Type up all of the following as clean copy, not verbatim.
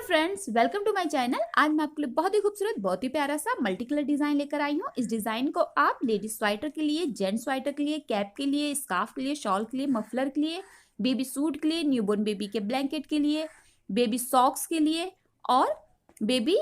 Friends, welcome to my channel. आज मैं आपके लिए बहुत ही खूबसूरत, बहुत ही प्यारा सा मल्टी कलर डिजाइन लेकर आई हूँ। इस डिजाइन को आप लेडीज स्वेटर के लिए, जेंट्स स्वेटर के लिए, कैप के लिए, स्कार्फ के लिए, शॉल के लिए, मफलर के लिए, बेबी सूट के लिए, न्यूबॉर्न बेबी के ब्लैंकेट के लिए, बेबी सॉक्स के लिए और बेबी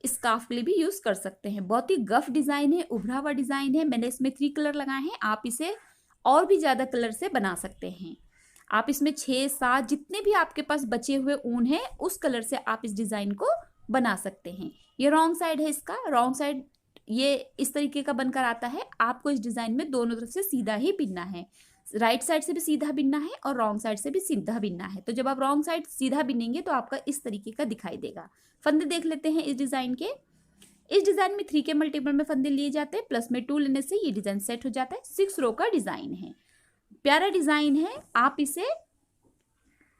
स्कार्फ के लिए भी यूज कर सकते हैं। बहुत ही गफ डिजाइन है, उभरा हुआ डिजाइन है। मैंने इसमें 3 कलर लगाए हैं। आप इसे और भी ज्यादा कलर से बना सकते हैं। आप इसमें 6-7 जितने भी आपके पास बचे हुए ऊन है उस कलर से आप इस डिजाइन को बना सकते हैं। ये रॉन्ग साइड है, इसका रॉन्ग साइड ये इस तरीके का बनकर आता है। आपको इस डिजाइन में दोनों तरफ से सीधा ही बिनना है। राइट साइड से भी सीधा बिनना है और रॉन्ग साइड से भी सीधा बिनना है। तो जब आप रॉन्ग साइड सीधा बिनेंगे तो आपका इस तरीके का दिखाई देगा। फंदे देख लेते हैं इस डिजाइन के। इस डिजाइन में 3 के मल्टीपल में फंदे लिए जाते हैं, प्लस में 2 लेने से ये डिजाइन सेट हो जाता है। 6 रो का डिजाइन है, प्यारा डिजाइन है। आप इसे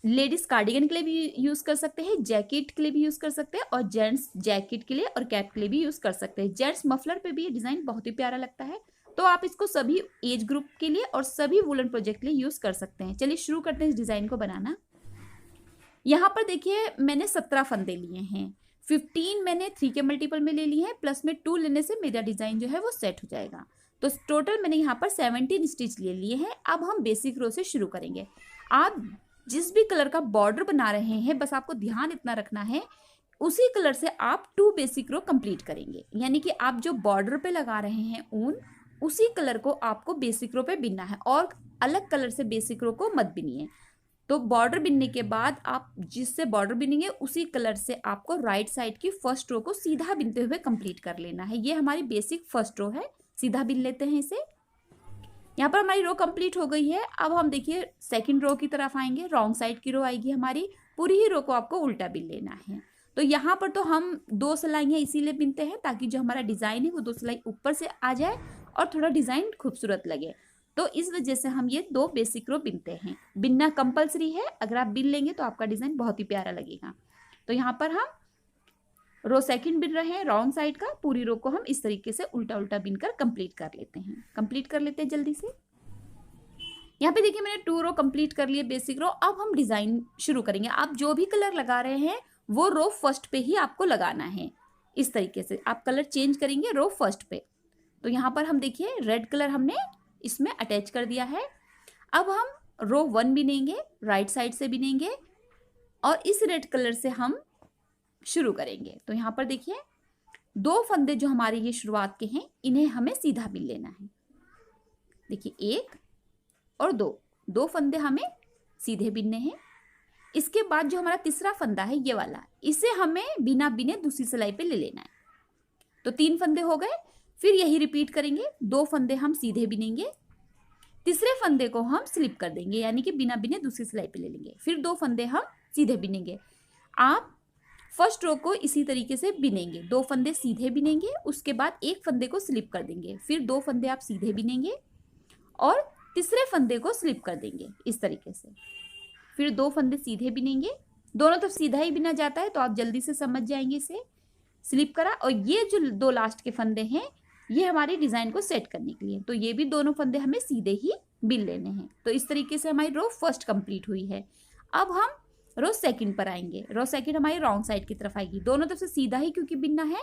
लेडीज कार्डिगन के लिए भी यूज कर सकते हैं, जैकेट के लिए भी यूज कर सकते हैं और जेंट्स जैकेट के लिए और कैप के लिए भी यूज कर सकते हैं। जेंट्स मफलर पे भी ये डिजाइन बहुत ही प्यारा लगता है। तो आप इसको सभी एज ग्रुप के लिए और सभी वुलन प्रोजेक्ट के लिए यूज कर सकते हैं। चलिए शुरू करते हैं इस डिजाइन को बनाना। यहाँ पर देखिए मैंने 17 फंदे लिए हैं। 15 मैंने 3 के मल्टीपल में ले लिए हैं, प्लस में 2 लेने से मेरा डिजाइन जो है वो सेट हो जाएगा। तो टोटल मैंने यहाँ पर 17 स्टिच ले लिए हैं। अब हम बेसिक रो से शुरू करेंगे। आप जिस भी कलर का बॉर्डर बना रहे हैं, बस आपको ध्यान इतना रखना है उसी कलर से आप 2 बेसिक रो कंप्लीट करेंगे। यानी कि आप जो बॉर्डर पे लगा रहे हैं ऊन, उसी कलर को आपको बेसिक रो पे बिनना है और अलग कलर से बेसिक रो को मत बिनिए। तो बॉर्डर बिनने के बाद आप जिससे बॉर्डर बिनेंगे उसी कलर से आपको राइट साइड की फर्स्ट रो को सीधा बिनते हुए कंप्लीट कर लेना है। ये हमारी बेसिक फर्स्ट रो है। सीधा बिन लेते हैं इसे। यहाँ पर हमारी रो कंप्लीट हो गई है। अब हम देखिए सेकंड रो की तरफ आएंगे। रॉन्ग साइड की रो आएगी हमारी। पूरी ही रो को आपको उल्टा बिन लेना है। तो यहाँ पर तो हम 2 सिलाइयाँ इसीलिए बिनते हैं ताकि जो हमारा डिजाइन है वो 2 सिलाई ऊपर से आ जाए और थोड़ा डिजाइन खूबसूरत लगे। तो इस वजह से हम ये 2 बेसिक रो बिनते हैं। बिनना कंपलसरी है। अगर आप बिन लेंगे तो आपका डिजाइन बहुत ही प्यारा लगेगा। तो यहाँ पर हम रो सेकंड बिन रहे हैं रॉन्ग साइड का। पूरी रो को हम इस तरीके से उल्टा उल्टा बिनकर कंप्लीट कर लेते हैं जल्दी से। यहाँ पे देखिए मैंने 2 रो कंप्लीट कर लिए बेसिक रो। अब हम डिजाइन शुरू करेंगे। आप जो भी कलर लगा रहे हैं वो रो फर्स्ट पे ही आपको लगाना है। इस तरीके से आप कलर चेंज करेंगे रो फर्स्ट पे। तो यहाँ पर हम देखिए रेड कलर हमने इसमें अटैच कर दिया है। अब हम रो 1 बिनेंगे, राइट साइड से बिनेंगे और इस रेड कलर से हम शुरू करेंगे। तो यहाँ पर देखिए 2 फंदे जो हमारे ये शुरुआत के हैं इन्हें हमें सीधा बिन लेना है। देखिए 1 और 2 फंदे हमें सीधे बिनने हैं। इसके बाद जो हमारा तीसरा फंदा है ये वाला, इसे हमें बिना बिने दूसरी सिलाई पे ले लेना है। तो 3 फंदे हो गए। फिर यही रिपीट करेंगे। 2 फंदे हम सीधे बिनेंगे, तीसरे फंदे को हम स्लिप कर देंगे यानी कि बिना बिने दूसरी सिलाई पे ले लेंगे। फिर 2 फंदे हम सीधे बिनेंगे। आप फर्स्ट रो को इसी तरीके से बिनेंगे। 2 फंदे सीधे बिनेंगे, उसके बाद 1 फंदे को स्लिप कर देंगे। फिर 2 फंदे आप सीधे बिनेंगे और तीसरे फंदे को स्लिप कर देंगे इस तरीके से। फिर 2 फंदे सीधे बिनेंगे। दोनों तरफ सीधा ही बिना जाता है तो आप जल्दी से समझ जाएंगे इसे। स्लिप करा और ये जो 2 लास्ट के फंदे हैं ये हमारे डिजाइन को सेट करने के लिए। तो ये भी दोनों फंदे हमें सीधे ही बिन लेने हैं। तो इस तरीके से हमारी रो फर्स्ट कंप्लीट हुई है। अब हम रो सेकंड पर आएंगे। रो सेकंड हमारी रॉन्ग साइड की तरफ आएगी। दोनों तरफ से सीधा ही क्योंकि बिनना है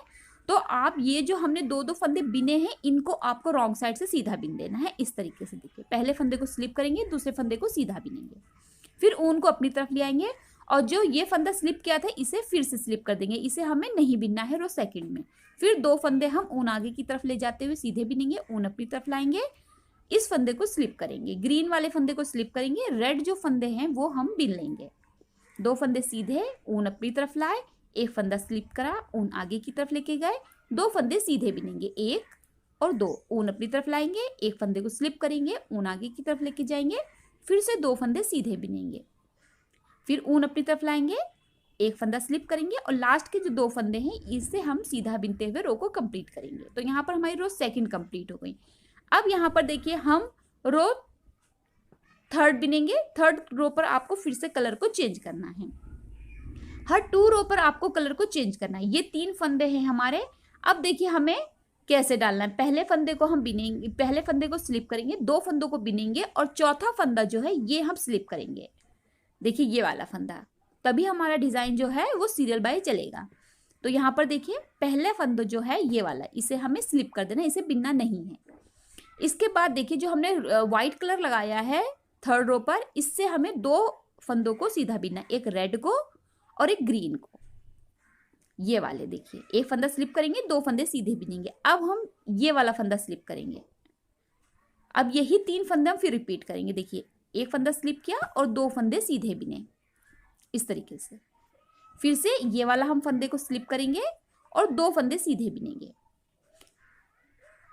तो आप ये जो हमने 2 फंदे बिने हैं इनको आपको रॉन्ग साइड से सीधा बिन देना है। इस तरीके से देखिए पहले फंदे को स्लिप करेंगे, दूसरे फंदे को सीधा बिनेंगे। फिर ऊन को अपनी तरफ ले आएंगे और जो ये फंदा स्लिप किया था इसे फिर से स्लिप कर देंगे। इसे हमें नहीं बिनना है रो सेकंड में। फिर 2 फंदे हम ऊन आगे की तरफ ले जाते हुए सीधे बिनेंगे, ऊन अपनी तरफ लाएंगे, इस फंदे को स्लिप करेंगे, ग्रीन वाले फंदे को स्लिप करेंगे, रेड जो फंदे हैं वो हम बिन लेंगे। 2 फंदे सीधे, ऊन अपनी तरफ लाए, 1 फंदा स्लिप करा, ऊन आगे की तरफ लेके गए, 2 फंदे सीधे बिनेंगे, 1 और 2, ऊन अपनी तरफ लाएंगे, 1 फंदे को स्लिप करेंगे, ऊन आगे की तरफ लेके जाएंगे, फिर से 2 फंदे सीधे बिनेंगे, फिर ऊन अपनी तरफ लाएंगे, 1 फंदा स्लिप करेंगे और लास्ट के जो 2 फंदे हैं इससे हम सीधा बिनते हुए रो को कंप्लीट करेंगे। तो यहाँ पर हमारी रो सेकंड कंप्लीट हो गई। अब यहाँ पर देखिए हम रो थर्ड बिनेंगे। थर्ड रो पर आपको फिर से कलर को चेंज करना है। हर 2 रो पर आपको कलर को चेंज करना है। ये 3 फंदे हैं हमारे। अब देखिए हमें कैसे डालना है। पहले फंदे को हम बिनेंगे, पहले फंदे को स्लिप करेंगे, 2 फंदों को बिनेंगे और चौथा फंदा जो है ये हम स्लिप करेंगे। देखिए ये वाला फंदा। तभी हमारा डिजाइन जो है वो सीरियल बाय चलेगा। तो यहाँ पर देखिए पहले फंदो जो है ये वाला, इसे हमें स्लिप कर देना, इसे बिनना नहीं है। इसके बाद देखिए जो हमने व्हाइट कलर लगाया है थर्ड रो पर, इससे हमें 2 फंदों को सीधा बिनना, एक रेड को और एक ग्रीन को। ये वाले देखिए, एक फंदा स्लिप करेंगे, 2 फंदे सीधे बिनेंगे। अब हम ये वाला फंदा स्लिप करेंगे। अब यही 3 फंदे हम फिर रिपीट करेंगे। देखिए एक फंदा स्लिप किया और 2 फंदे सीधे बिने, इस तरीके से। फिर से ये वाला हम फंदे को स्लिप करेंगे और 2 फंदे सीधे बिनेंगे।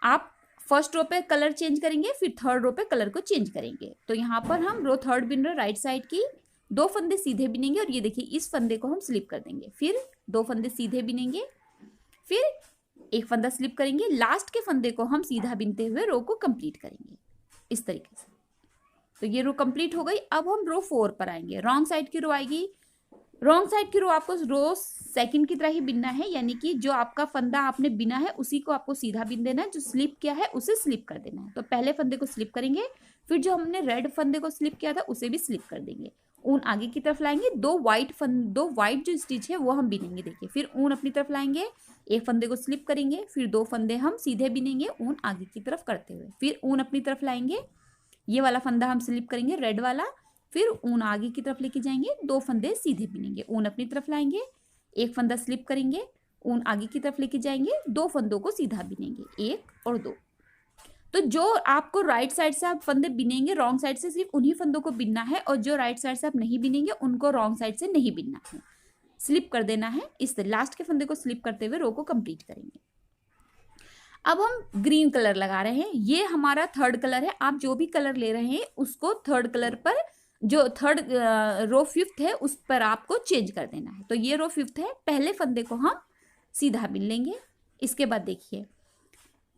आप फर्स्ट रो पे कलर चेंज करेंगे, फिर थर्ड रो पे कलर को चेंज करेंगे। तो यहाँ पर हम रो थर्ड बिन रहे राइट साइड की, 2 फंदे सीधे बिनेंगे और ये देखिए इस फंदे को हम स्लिप कर देंगे, फिर 2 फंदे सीधे बिनेंगे, फिर एक फंदा स्लिप करेंगे, लास्ट के फंदे को हम सीधा बिनते हुए रो को कंप्लीट करेंगे इस तरीके से। तो ये रो कंप्लीट हो गई। अब हम रो 4 पर आएंगे। रॉन्ग साइड की रो आएगी। रॉन्ग साइड की रो आपको रो सेकंड की तरह ही बिनना है, यानी कि जो आपका फंदा आपने बिना है उसी को आपको सीधा बिन देना है, जो स्लिप किया है उसे स्लिप कर देना है। तो पहले फंदे को स्लिप करेंगे, फिर जो हमने रेड फंदे को स्लिप किया था उसे भी स्लिप कर देंगे। ऊन आगे की तरफ लाएंगे, 2 वाइट जो स्टिच है वो हम बिनेंगे। देखिए फिर ऊन अपनी तरफ लाएंगे, एक फंदे को स्लिप करेंगे, फिर 2 फंदे हम सीधे बिनेंगे ऊन आगे की तरफ करते हुए, फिर ऊन अपनी तरफ लाएंगे, ये वाला फंदा हम स्लिप करेंगे रेड वाला, फिर ऊन आगे की तरफ लेके जाएंगे, 2 फंदे सीधे बिनेंगे, ऊन अपनी तरफ लाएंगे, एक फंदा स्लिप करेंगे, ऊन आगे की तरफ लेके जाएंगे, 2 फंदों को सीधा बिनेंगे, 1 और 2। तो जो आपको राइट साइड से आप फंदे बिनेंगे, रॉन्ग साइड से सिर्फ उन्हीं फंदों को बिनना है, और जो राइट साइड से आप नहीं बिनेंगे उनको रॉन्ग साइड से नहीं बिनना है, स्लिप कर देना है। इस लास्ट के फंदे को स्लिप करते हुए रो को कंप्लीट करेंगे। अब हम ग्रीन कलर लगा रहे हैं, ये हमारा थर्ड कलर है। आप जो भी कलर ले रहे हैं उसको थर्ड कलर पर, जो थर्ड रो 5th है उस पर आपको चेंज कर देना है। तो ये रो 5th है, पहले फंदे को हम सीधा बिन लेंगे। इसके बाद देखिए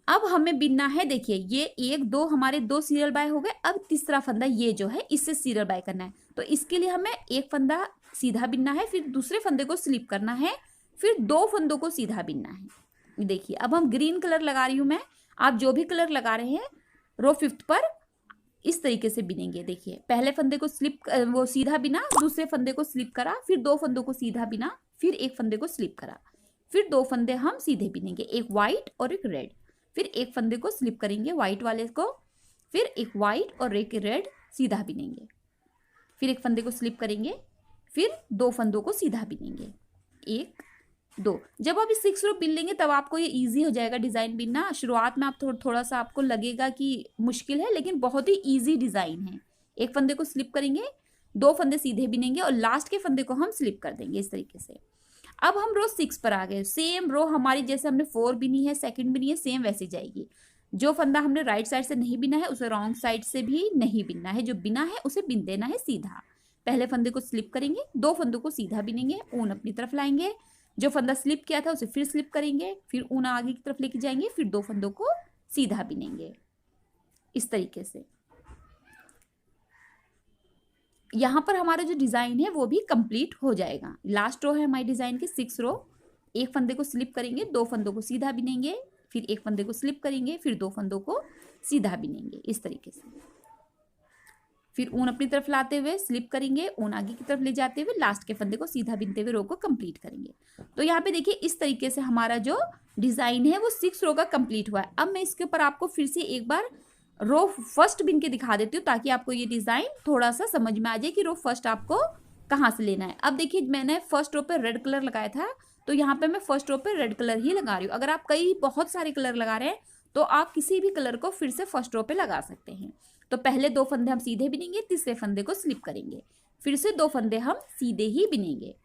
अब हमें बिनना है, देखिए ये 1 2 हमारे 2 सीरियल बाय हो गए। अब तीसरा फंदा ये जो है इससे सीरियल बाय करना है, तो इसके लिए हमें एक फंदा सीधा बिनना है, फिर दूसरे फंदे को स्लिप करना है, फिर 2 फंदों को सीधा बिनना है। देखिए अब हम ग्रीन कलर लगा रही हूं मैं, आप जो भी कलर लगा रहे हैं रो 5th पर इस तरीके से बिनेंगे। देखिए पहले फंदे को स्लिप वो सीधा बिना, दूसरे फंदे को स्लिप करा, फिर 2 फंदों को सीधा बिना, फिर एक फंदे को स्लिप करा, फिर 2 फंदे हम सीधे बिनेंगे, एक व्हाइट और एक रेड, फिर एक फंदे को स्लिप करेंगे व्हाइट वाले को, फिर एक व्हाइट और एक रेड सीधा बिनेंगे, फिर एक फंदे को स्लिप करेंगे, फिर 2 फंदों को सीधा बिनेंगे, 1 2। जब आप इस 6 रो बिन लेंगे तब आपको ये इजी हो जाएगा डिजाइन बिनना। शुरुआत में आप थोड़ा सा आपको लगेगा कि मुश्किल है, लेकिन बहुत ही इजी डिजाइन है। एक फंदे को स्लिप करेंगे, 2 फंदे सीधे बिनेंगे और लास्ट के फंदे को हम स्लिप कर देंगे इस तरीके से। अब हम रो 6 पर आ गए। सेम रो हमारी जैसे हमने 4 बिनी है, सेकंड बिनी है, सेम वैसे जाएगी। जो फंदा हमने राइट साइड से नहीं बिना है उसे रॉन्ग साइड से भी नहीं बिनना है, जो बिना है उसे बिन देना है सीधा। पहले फंदे को स्लिप करेंगे, 2 फंदों को सीधा बिनेंगे, ऊन अपनी तरफ लाएंगे, जो फंदा स्लिप किया था उसे फिर स्लिप करेंगे, फिर ऊन आगे की तरफ लेके जाएंगे, फिर 2 फंदों को सीधा बिनेंगे इस तरीके से। यहाँ पर हमारा जो डिजाइन है वो भी कंप्लीट हो जाएगा। लास्ट रो है हमारी डिजाइन की 6 रो। एक फंदे को स्लिप करेंगे, 2 फंदों को सीधा बिनेंगे, फिर एक फंदे को स्लिप करेंगे, फिर 2 फंदों को सीधा बिनेंगे इस तरीके से। फिर ऊन अपनी तरफ लाते हुए स्लिप करेंगे, ऊन आगे की तरफ ले जाते हुए लास्ट के फंदे को सीधा बिनते हुए रो को कंप्लीट करेंगे। तो यहाँ पे देखिए इस तरीके से हमारा जो डिजाइन है वो 6 रो का कंप्लीट हुआ है। अब मैं इसके ऊपर आपको फिर से एक बार रो फर्स्ट बिन के दिखा देती हूँ, ताकि आपको ये डिजाइन थोड़ा सा समझ में आ जाए कि रो फर्स्ट आपको कहाँ से लेना है। अब देखिए मैंने फर्स्ट रो पे रेड कलर लगाया था, तो यहाँ पे मैं फर्स्ट रो पे रेड कलर ही लगा रही हूँ। अगर आप बहुत सारे कलर लगा रहे हैं तो आप किसी भी कलर को फिर से फर्स्ट रो पे लगा सकते हैं। तो पहले 2 फंदे हम सीधे बिनेंगे, तीसरे फंदे को स्लिप करेंगे, फिर से 2 फंदे हम सीधे ही बिनेंगे।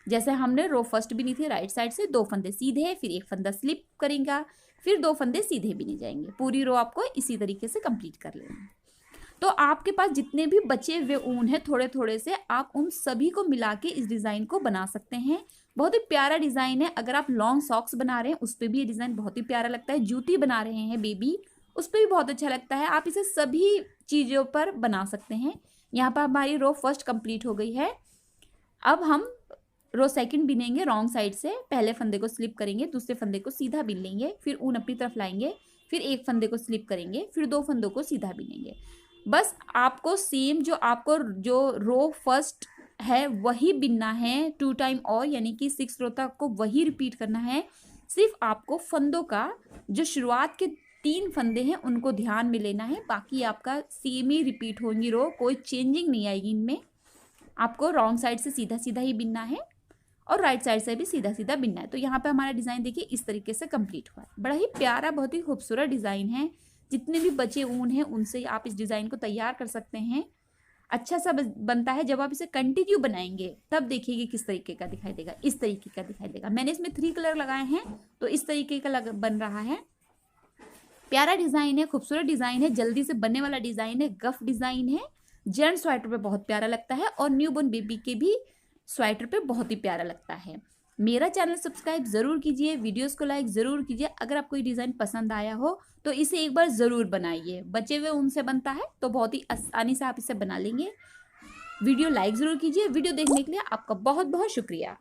जैसे हमने रो फर्स्ट बिनी थी राइट साइड से, 2 फंदे सीधे, फिर एक फंदा स्लिप करेंगे, फिर 2 फंदे सीधे बिने जाएंगे। पूरी रो आपको इसी तरीके से कंप्लीट कर लेना है। तो आपके पास जितने भी बचे हुए ऊन है थोड़े थोड़े से, आप उन सभी को मिला के इस डिजाइन को बना सकते हैं। बहुत ही प्यारा डिजाइन है। अगर आप लॉन्ग सॉक्स बना रहे हैं उस पर भी ये डिजाइन बहुत ही प्यारा लगता है। जूती बना रहे हैं बेबी, उस पर भी बहुत अच्छा लगता है। आप इसे सभी चीज़ों पर बना सकते हैं। यहाँ पर हमारी रो फर्स्ट कंप्लीट हो गई है। अब हम रो सेकंड बिनेंगे रॉन्ग साइड से। पहले फंदे को स्लिप करेंगे, दूसरे फंदे को सीधा बिन लेंगे, फिर ऊन अपनी तरफ लाएंगे, फिर एक फंदे को स्लिप करेंगे, फिर 2 फंदों को सीधा बिनेंगे। बस आपको सेम जो रो फर्स्ट है वही बिनना है 2 टाइम और, यानी कि 6 रो तक को वही रिपीट करना है। सिर्फ आपको फंदों का जो शुरुआत के 3 फंदे हैं उनको ध्यान में लेना है, बाकी आपका सेम ही रिपीट होंगी रो, कोई चेंजिंग नहीं आएगी इनमें। आपको रॉन्ग साइड से सीधा सीधा ही बिनना है और राइट साइड से भी सीधा सीधा बिनना है। तो यहाँ पे हमारा डिज़ाइन देखिए इस तरीके से कंप्लीट हुआ है। बड़ा ही प्यारा, बहुत ही खूबसूरत डिज़ाइन है। जितने भी बचे ऊन हैं उनसे आप इस डिज़ाइन को तैयार कर सकते हैं। अच्छा सा बनता है। जब आप इसे कंटिन्यू बनाएंगे तब देखिएगा किस तरीके का दिखाई देगा, इस तरीके का दिखाई देगा। मैंने इसमें 3 कलर लगाए हैं तो इस तरीके का बन रहा है। प्यारा डिज़ाइन है, खूबसूरत डिज़ाइन है, जल्दी से बनने वाला डिज़ाइन है, गफ डिज़ाइन है। जेंट स्वेटर पे बहुत प्यारा लगता है और न्यूबॉर्न बेबी के भी स्वेटर पे बहुत ही प्यारा लगता है। मेरा चैनल सब्सक्राइब ज़रूर कीजिए, वीडियोस को लाइक ज़रूर कीजिए। अगर आपको ये डिज़ाइन पसंद आया हो तो इसे एक बार ज़रूर बनाइए। बचे हुए ऊन से बनता है तो बहुत ही आसानी से आप इसे बना लेंगे। वीडियो लाइक ज़रूर कीजिए। वीडियो देखने के लिए आपका बहुत बहुत शुक्रिया।